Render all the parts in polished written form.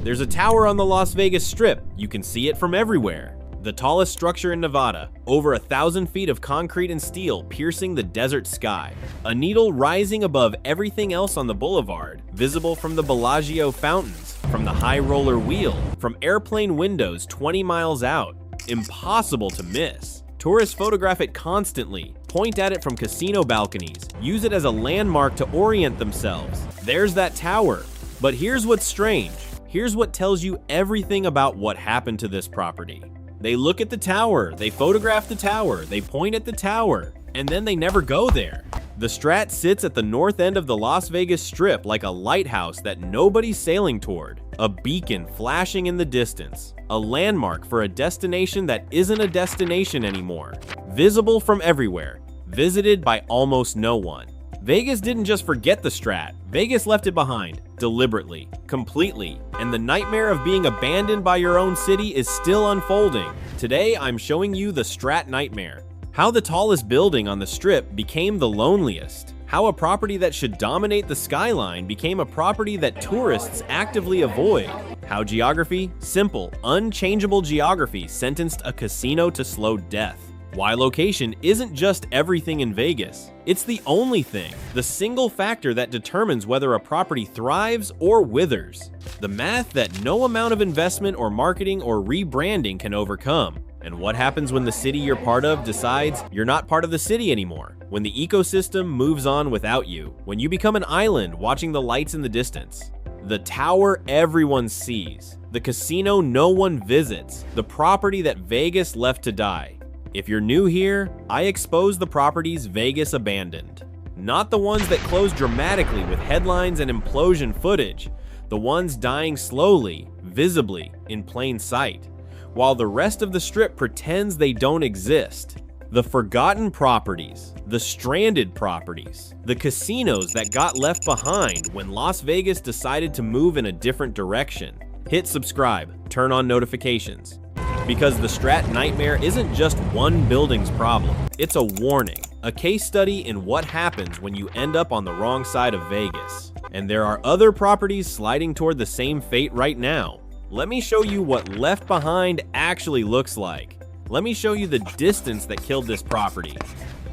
There's a tower on the Las Vegas Strip. You can see it from everywhere. The tallest structure in Nevada, over 1,000 feet of concrete and steel piercing the desert sky. A needle rising above everything else on the boulevard, visible from the Bellagio fountains, from the high roller wheel, from airplane windows 20 miles out. Impossible to miss. Tourists photograph it constantly, point at it from casino balconies, use it as a landmark to orient themselves. There's that tower. But here's what's strange. Here's what tells you everything about what happened to this property. They look at the tower, they photograph the tower, they point at the tower, and then they never go there. The STRAT sits at the north end of the Las Vegas Strip like a lighthouse that nobody's sailing toward, a beacon flashing in the distance, a landmark for a destination that isn't a destination anymore, visible from everywhere, visited by almost no one. Vegas didn't just forget the STRAT, Vegas left it behind, deliberately, completely, and the nightmare of being abandoned by your own city is still unfolding. Today, I'm showing you the STRAT nightmare. How the tallest building on the Strip became the loneliest. How a property that should dominate the skyline became a property that tourists actively avoid. How geography, simple, unchangeable geography, sentenced a casino to slow death. Why location isn't just everything in Vegas. It's the only thing, the single factor that determines whether a property thrives or withers. The math that no amount of investment or marketing or rebranding can overcome. And what happens when the city you're part of decides you're not part of the city anymore? When the ecosystem moves on without you? When you become an island watching the lights in the distance? The tower everyone sees. The casino no one visits. The property that Vegas left to die. If you're new here, I expose the properties Vegas abandoned. Not the ones that closed dramatically with headlines and implosion footage. The ones dying slowly, visibly, in plain sight. While the rest of the Strip pretends they don't exist. The forgotten properties, the stranded properties, the casinos that got left behind when Las Vegas decided to move in a different direction. Hit subscribe, turn on notifications. Because the STRAT nightmare isn't just one building's problem, it's a warning, a case study in what happens when you end up on the wrong side of Vegas. And there are other properties sliding toward the same fate right now. Let me show you what left behind actually looks like. Let me show you the distance that killed this property.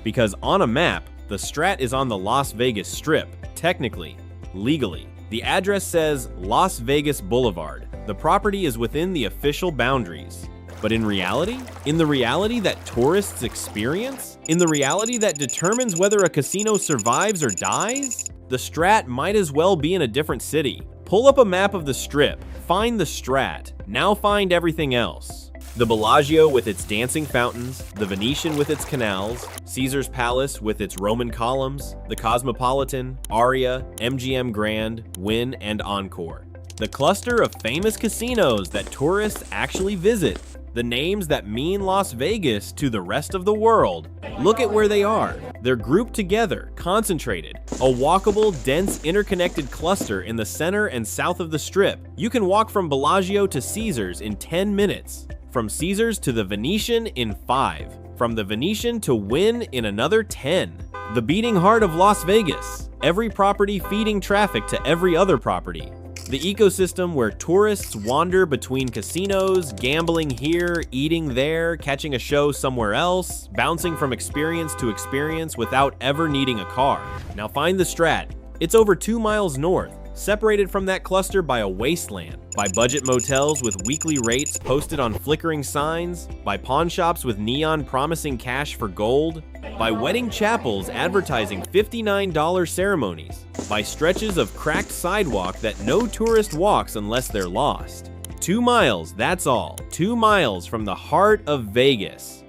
Because on a map, the STRAT is on the Las Vegas Strip, technically, legally. The address says Las Vegas Boulevard. The property is within the official boundaries. But in reality? In the reality that tourists experience? In the reality that determines whether a casino survives or dies? The STRAT might as well be in a different city. Pull up a map of the Strip, find the STRAT, now find everything else. The Bellagio with its dancing fountains, the Venetian with its canals, Caesar's Palace with its Roman columns, the Cosmopolitan, Aria, MGM Grand, Wynn, and Encore. The cluster of famous casinos that tourists actually visit. The names that mean Las Vegas to the rest of the world. Look at where they are. They're grouped together, concentrated. A walkable, dense, interconnected cluster in the center and south of the Strip. You can walk from Bellagio to Caesars in 10 minutes. From Caesars to the Venetian in 5. From the Venetian to Wynn in another 10. The beating heart of Las Vegas. Every property feeding traffic to every other property. The ecosystem where tourists wander between casinos, gambling here, eating there, catching a show somewhere else, bouncing from experience to experience without ever needing a car. Now find the STRAT. It's over 2 miles north, separated from that cluster by a wasteland, by budget motels with weekly rates posted on flickering signs, by pawn shops with neon promising cash for gold, by wedding chapels advertising $59 ceremonies, by stretches of cracked sidewalk that no tourist walks unless they're lost. 2 miles, that's all. 2 miles from the heart of Vegas.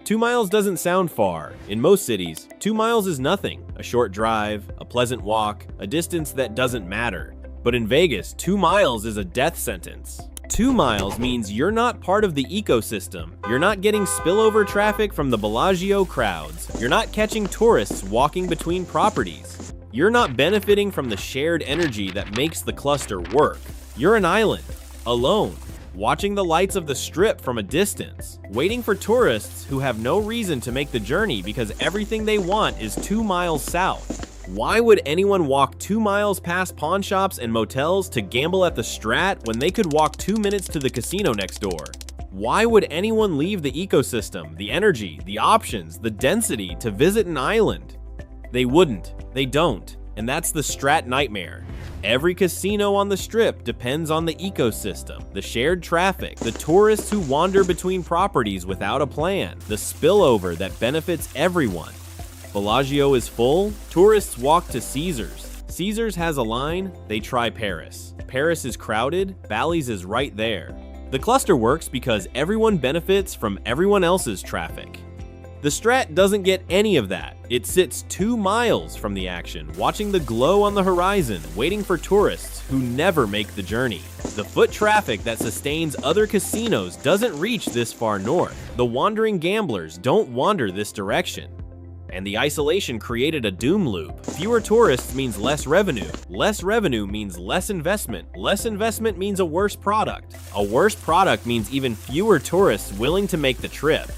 2 miles doesn't sound far. In most cities, 2 miles is nothing. A short drive, a pleasant walk, a distance that doesn't matter. But in Vegas, 2 miles is a death sentence. 2 miles means you're not part of the ecosystem. You're not getting spillover traffic from the Bellagio crowds. You're not catching tourists walking between properties. You're not benefiting from the shared energy that makes the cluster work. You're an island, alone, watching the lights of the Strip from a distance, waiting for tourists who have no reason to make the journey because everything they want is 2 miles south. Why would anyone walk 2 miles past pawn shops and motels to gamble at the STRAT when they could walk 2 minutes to the casino next door? Why would anyone leave the ecosystem, the energy, the options, the density to visit an island? They wouldn't. They don't. And that's the STRAT nightmare. Every casino on the Strip depends on the ecosystem, the shared traffic, the tourists who wander between properties without a plan, the spillover that benefits everyone. Bellagio is full, tourists walk to Caesars. Caesars has a line, they try Paris. Paris is crowded, Bally's is right there. The cluster works because everyone benefits from everyone else's traffic. The STRAT doesn't get any of that. It sits 2 miles from the action, watching the glow on the horizon, waiting for tourists who never make the journey. The foot traffic that sustains other casinos doesn't reach this far north. The wandering gamblers don't wander this direction. And the isolation created a doom loop. Fewer tourists means less revenue. Less revenue means less investment. Less investment means a worse product. A worse product means even fewer tourists willing to make the trip.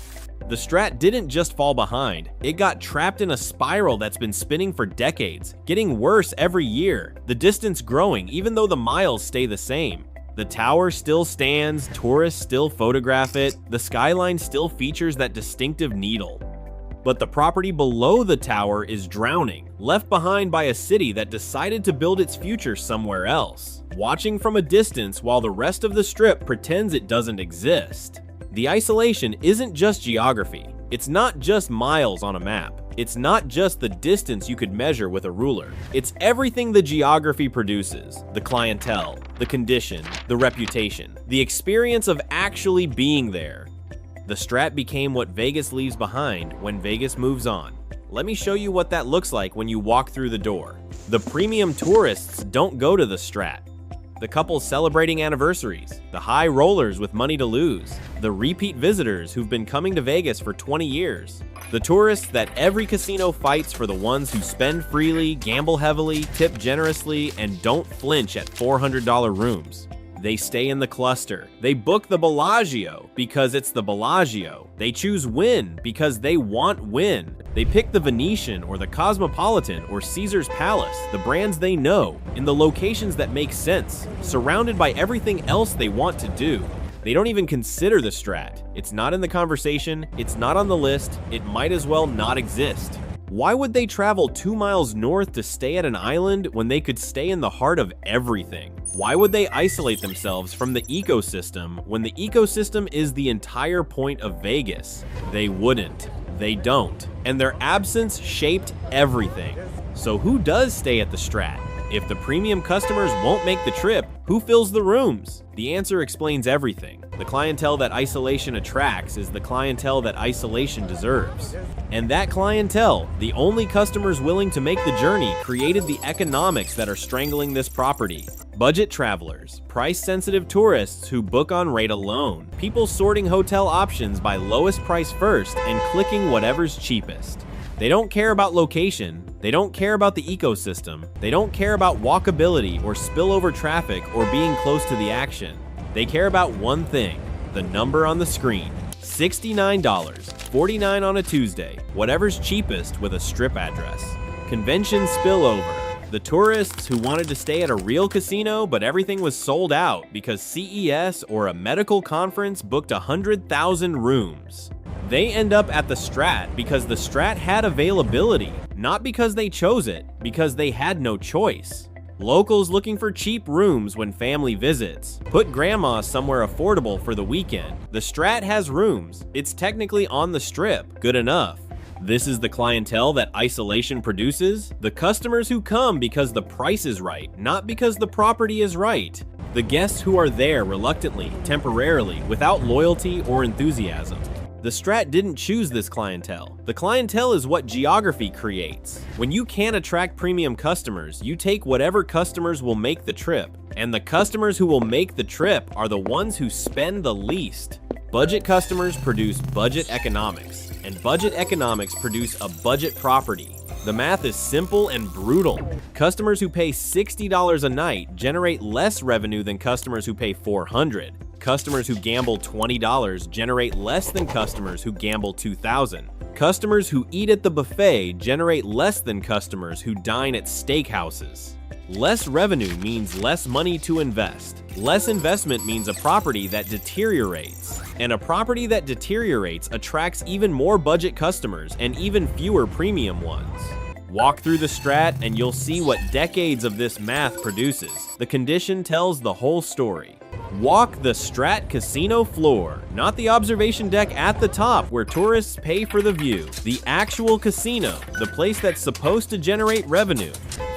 The STRAT didn't just fall behind, it got trapped in a spiral that's been spinning for decades, getting worse every year, the distance growing even though the miles stay the same. The tower still stands, tourists still photograph it, the skyline still features that distinctive needle. But the property below the tower is drowning, left behind by a city that decided to build its future somewhere else, watching from a distance while the rest of the Strip pretends it doesn't exist. The isolation isn't just geography. It's not just miles on a map. It's not just the distance you could measure with a ruler. It's everything the geography produces. The clientele, the condition, the reputation, the experience of actually being there. The STRAT became what Vegas leaves behind when Vegas moves on. Let me show you what that looks like when you walk through the door. The premium tourists don't go to the STRAT. The couples celebrating anniversaries, the high rollers with money to lose, the repeat visitors who've been coming to Vegas for 20 years, the tourists that every casino fights for, the ones who spend freely, gamble heavily, tip generously, and don't flinch at $400 rooms. They stay in the cluster. They book the Bellagio because it's the Bellagio. They choose Wynn because they want Wynn. They pick the Venetian or the Cosmopolitan or Caesar's Palace, the brands they know, in the locations that make sense, surrounded by everything else they want to do. They don't even consider the STRAT. It's not in the conversation, it's not on the list, it might as well not exist. Why would they travel 2 miles north to stay at an island when they could stay in the heart of everything? Why would they isolate themselves from the ecosystem when the ecosystem is the entire point of Vegas? They wouldn't. They don't. And their absence shaped everything. So who does stay at the STRAT? If the premium customers won't make the trip, who fills the rooms? The answer explains everything. The clientele that isolation attracts is the clientele that isolation deserves. And that clientele, the only customers willing to make the journey, created the economics that are strangling this property. Budget travelers, price-sensitive tourists who book on rate alone, people sorting hotel options by lowest price first and clicking whatever's cheapest. They don't care about location, they don't care about the ecosystem, they don't care about walkability or spillover traffic or being close to the action. They care about one thing, the number on the screen. $69, $49 on a Tuesday, whatever's cheapest with a Strip address. Convention spillover. The tourists who wanted to stay at a real casino but everything was sold out because CES or a medical conference booked 100,000 rooms. They end up at the STRAT because the STRAT had availability, not because they chose it, because they had no choice. Locals looking for cheap rooms when family visits. Put grandma somewhere affordable for the weekend. The STRAT has rooms. It's technically on the Strip. Good enough. This is the clientele that isolation produces. The customers who come because the price is right, not because the property is right. The guests who are there reluctantly, temporarily, without loyalty or enthusiasm. The STRAT didn't choose this clientele. The clientele is what geography creates. When you can't attract premium customers, you take whatever customers will make the trip. And the customers who will make the trip are the ones who spend the least. Budget customers produce budget economics, and budget economics produce a budget property. The math is simple and brutal. Customers who pay $60 a night generate less revenue than customers who pay $400. Customers who gamble $20 generate less than customers who gamble $2,000. Customers who eat at the buffet generate less than customers who dine at steakhouses. Less revenue means less money to invest. Less investment means a property that deteriorates. And a property that deteriorates attracts even more budget customers and even fewer premium ones. Walk through the STRAT and you'll see what decades of this math produces. The condition tells the whole story. Walk the STRAT casino floor, not the observation deck at the top where tourists pay for the view. The actual casino, the place that's supposed to generate revenue.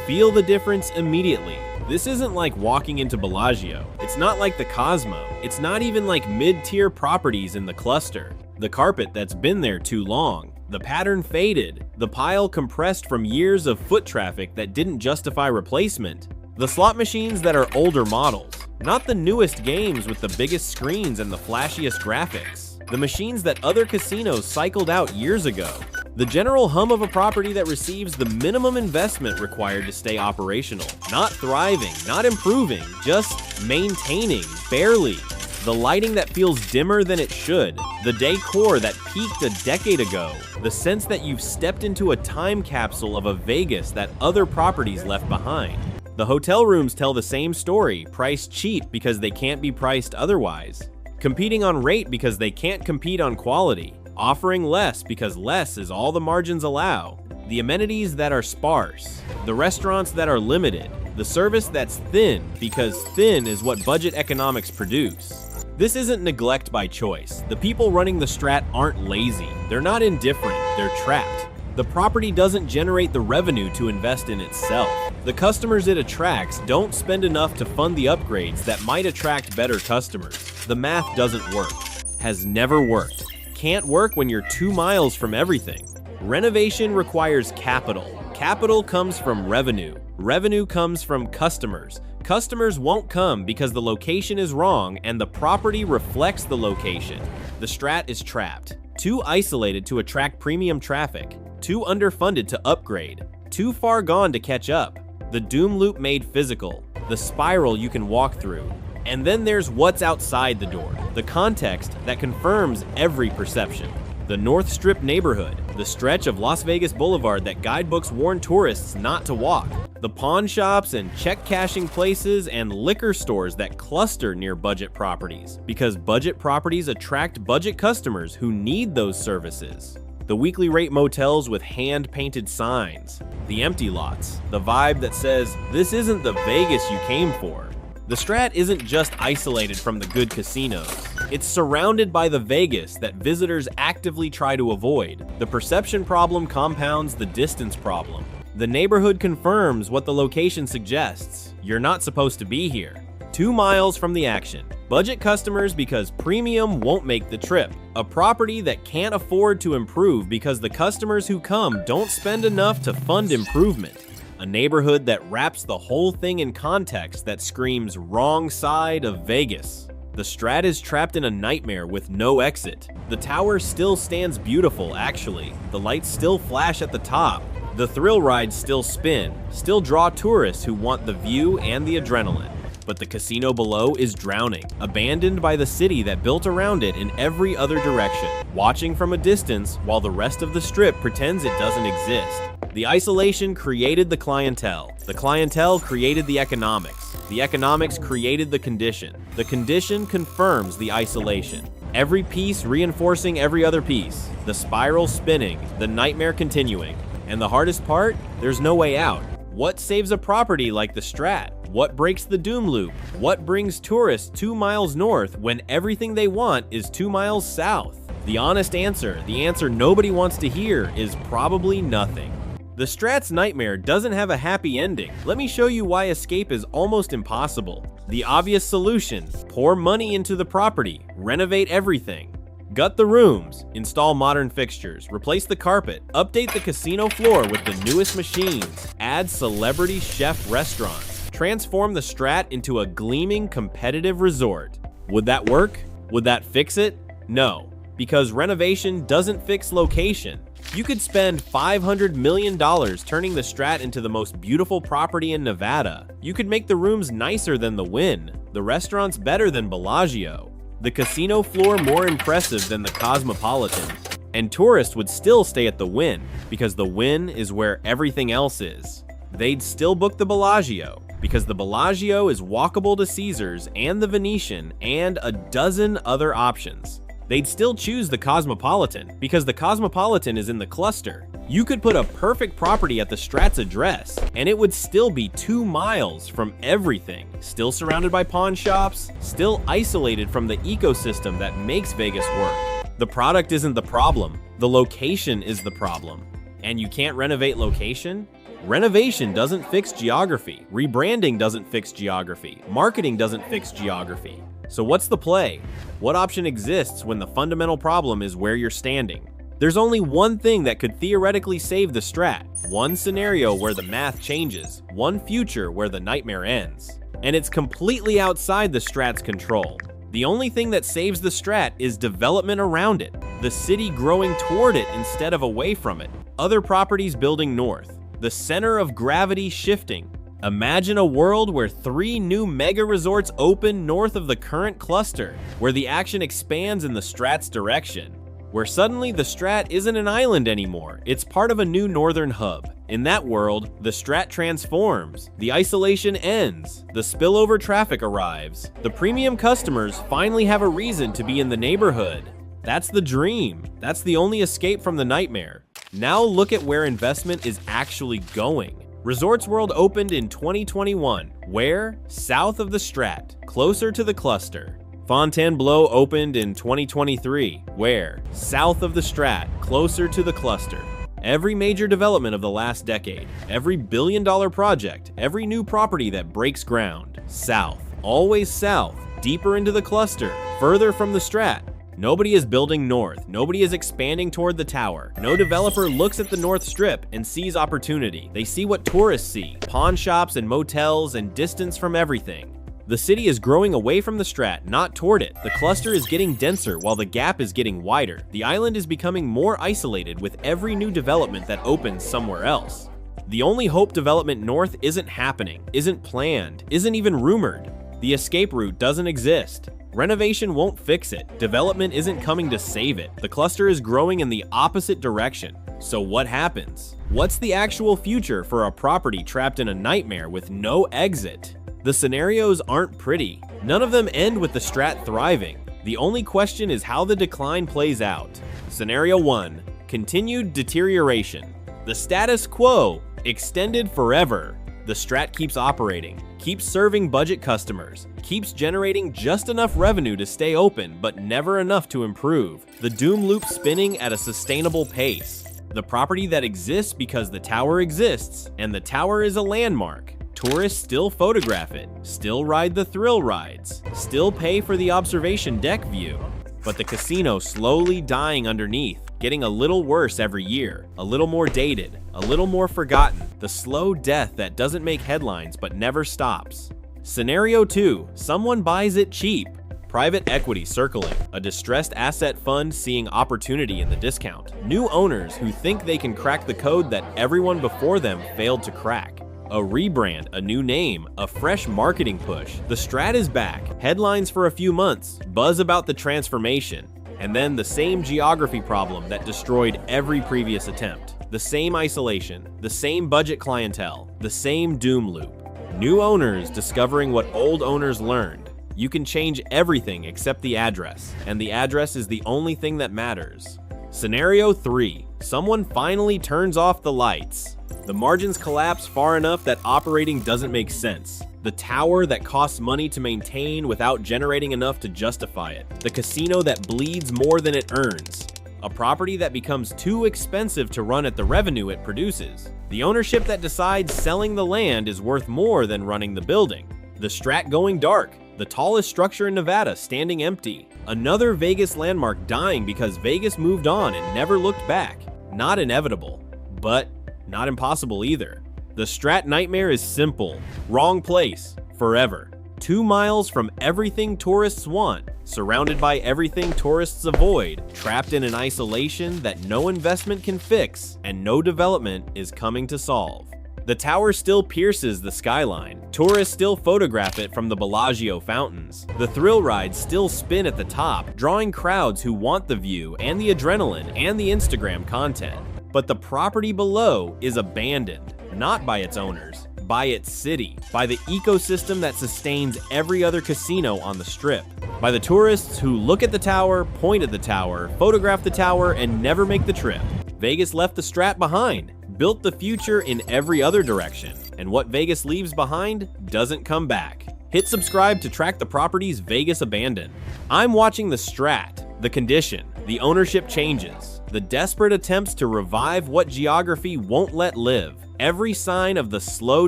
Feel the difference immediately. This isn't like walking into Bellagio. It's not like the Cosmo. It's not even like mid-tier properties in the cluster. The carpet that's been there too long. The pattern faded. The pile compressed from years of foot traffic that didn't justify replacement. The slot machines that are older models. Not the newest games with the biggest screens and the flashiest graphics. The machines that other casinos cycled out years ago. The general hum of a property that receives the minimum investment required to stay operational. Not thriving, not improving, just maintaining, barely. The lighting that feels dimmer than it should. The decor that peaked a decade ago. The sense that you've stepped into a time capsule of a Vegas that other properties left behind. The hotel rooms tell the same story, priced cheap because they can't be priced otherwise. Competing on rate because they can't compete on quality. Offering less because less is all the margins allow. The amenities that are sparse. The restaurants that are limited. The service that's thin because thin is what budget economics produce. This isn't neglect by choice. The people running the STRAT aren't lazy. They're not indifferent, they're trapped. The property doesn't generate the revenue to invest in itself. The customers it attracts don't spend enough to fund the upgrades that might attract better customers. The math doesn't work. Has never worked. Can't work when you're 2 miles from everything. Renovation requires capital. Capital comes from revenue. Revenue comes from customers. Customers won't come because the location is wrong and the property reflects the location. The STRAT is trapped. Too isolated to attract premium traffic. Too underfunded to upgrade. Too far gone to catch up. The doom loop made physical. The spiral you can walk through. And then there's what's outside the door. The context that confirms every perception. The North Strip neighborhood. The stretch of Las Vegas Boulevard that guidebooks warn tourists not to walk. The pawn shops and check cashing places and liquor stores that cluster near budget properties. Because budget properties attract budget customers who need those services. The weekly rate motels with hand-painted signs. The empty lots. The vibe that says, this isn't the Vegas you came for. The STRAT isn't just isolated from the good casinos. It's surrounded by the Vegas that visitors actively try to avoid. The perception problem compounds the distance problem. The neighborhood confirms what the location suggests. You're not supposed to be here. 2 miles from the action. Budget customers because premium won't make the trip. A property that can't afford to improve because the customers who come don't spend enough to fund improvement. A neighborhood that wraps the whole thing in context that screams wrong side of Vegas. The STRAT is trapped in a nightmare with no exit. The tower still stands beautiful, actually. The lights still flash at the top. The thrill rides still spin, still draw tourists who want the view and the adrenaline. But the casino below is drowning, abandoned by the city that built around it in every other direction, watching from a distance while the rest of the strip pretends it doesn't exist. The isolation created the clientele. The clientele created the economics. The economics created the condition. The condition confirms the isolation. Every piece reinforcing every other piece. The spiral spinning, the nightmare continuing. And the hardest part? There's no way out. What saves a property like the STRAT? What breaks the doom loop? What brings tourists 2 miles north when everything they want is 2 miles south? The honest answer, the answer nobody wants to hear, is probably nothing. The STRAT's nightmare doesn't have a happy ending. Let me show you why escape is almost impossible. The obvious solution: pour money into the property, renovate everything. Gut the rooms, install modern fixtures, replace the carpet, update the casino floor with the newest machines, add celebrity chef restaurants, transform the STRAT into a gleaming competitive resort. Would that work? Would that fix it? No, because renovation doesn't fix location. You could spend $500 million turning the STRAT into the most beautiful property in Nevada. You could make the rooms nicer than the Wynn, the restaurants better than Bellagio, the casino floor more impressive than the Cosmopolitan. And tourists would still stay at the Wynn, because the Wynn is where everything else is. They'd still book the Bellagio, because the Bellagio is walkable to Caesars and the Venetian and a dozen other options. They'd still choose the Cosmopolitan, because the Cosmopolitan is in the cluster. You could put a perfect property at the STRAT's address, and it would still be 2 miles from everything, still surrounded by pawn shops, still isolated from the ecosystem that makes Vegas work. The product isn't the problem, the location is the problem. And you can't renovate location? Renovation doesn't fix geography, rebranding doesn't fix geography, marketing doesn't fix geography. So what's the play? What option exists when the fundamental problem is where you're standing? There's only one thing that could theoretically save the STRAT, one scenario where the math changes, one future where the nightmare ends. And it's completely outside the STRAT's control. The only thing that saves the STRAT is development around it, the city growing toward it instead of away from it, other properties building north, the center of gravity shifting. Imagine a world where 3 new mega resorts open north of the current cluster, where the action expands in the STRAT's direction, where suddenly the STRAT isn't an island anymore, it's part of a new northern hub. In that world, the STRAT transforms, the isolation ends, the spillover traffic arrives, the premium customers finally have a reason to be in the neighborhood. That's the dream. That's the only escape from the nightmare. Now look at where investment is actually going. Resorts World opened in 2021, where? South of the STRAT, closer to the cluster. Fontainebleau opened in 2023, where? South of the STRAT, closer to the cluster. Every major development of the last decade, every billion-dollar project, every new property that breaks ground, south, always south, deeper into the cluster, further from the STRAT. Nobody is building north, nobody is expanding toward the tower. No developer looks at the North Strip and sees opportunity. They see what tourists see, pawn shops and motels and distance from everything. The city is growing away from the STRAT, not toward it. The cluster is getting denser while the gap is getting wider. The island is becoming more isolated with every new development that opens somewhere else. The only hope development north isn't happening, isn't planned, isn't even rumored. The escape route doesn't exist. Renovation won't fix it. Development isn't coming to save it. The cluster is growing in the opposite direction. So what happens? What's the actual future for a property trapped in a nightmare with no exit? The scenarios aren't pretty. None of them end with the STRAT thriving. The only question is how the decline plays out. Scenario 1. Continued deterioration. The status quo, extended forever. The STRAT keeps operating, keeps serving budget customers, keeps generating just enough revenue to stay open, but never enough to improve. The doom loop spinning at a sustainable pace. The property that exists because the tower exists, and the tower is a landmark. Tourists still photograph it, still ride the thrill rides, still pay for the observation deck view. But the casino slowly dying underneath, getting a little worse every year, a little more dated, a little more forgotten, the slow death that doesn't make headlines but never stops. Scenario 2, someone buys it cheap. Private equity circling, a distressed asset fund seeing opportunity in the discount. New owners who think they can crack the code that everyone before them failed to crack. A rebrand, a new name, a fresh marketing push. The STRAT is back, headlines for a few months, buzz about the transformation, and then the same geography problem that destroyed every previous attempt. The same isolation, the same budget clientele, the same doom loop. New owners discovering what old owners learned. You can change everything except the address, and the address is the only thing that matters. Scenario 3, someone finally turns off the lights. The margins collapse far enough that operating doesn't make sense. The tower that costs money to maintain without generating enough to justify it. The casino that bleeds more than it earns. A property that becomes too expensive to run at the revenue it produces. The ownership that decides selling the land is worth more than running the building. The STRAT going dark. The tallest structure in Nevada standing empty. Another Vegas landmark dying because Vegas moved on and never looked back. Not inevitable, but not impossible either. The STRAT nightmare is simple. Wrong place, forever. 2 miles from everything tourists want, surrounded by everything tourists avoid, trapped in an isolation that no investment can fix and no development is coming to solve. The tower still pierces the skyline. Tourists still photograph it from the Bellagio fountains. The thrill rides still spin at the top, drawing crowds who want the view and the adrenaline and the Instagram content. But the property below is abandoned, not by its owners, by its city, by the ecosystem that sustains every other casino on the Strip, by the tourists who look at the tower, point at the tower, photograph the tower, and never make the trip. Vegas left the Strat behind, built the future in every other direction, and what Vegas leaves behind doesn't come back. Hit subscribe to track the properties Vegas abandoned. I'm watching the Strat, the condition, the ownership changes, the desperate attempts to revive what geography won't let live, every sign of the slow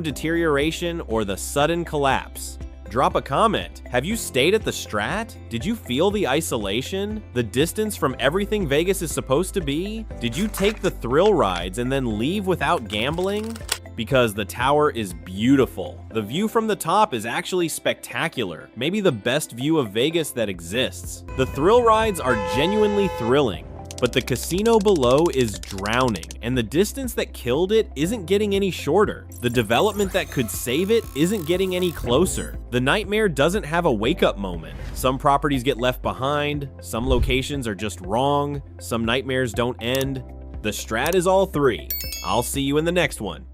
deterioration or the sudden collapse. Drop a comment. Have you stayed at the Strat? Did you feel the isolation? The distance from everything Vegas is supposed to be? Did you take the thrill rides and then leave without gambling? Because the tower is beautiful. The view from the top is actually spectacular, maybe the best view of Vegas that exists. The thrill rides are genuinely thrilling, but the casino below is drowning, and the distance that killed it isn't getting any shorter. The development that could save it isn't getting any closer. The nightmare doesn't have a wake-up moment. Some properties get left behind, some locations are just wrong, some nightmares don't end. The Strat is all three. I'll see you in the next one.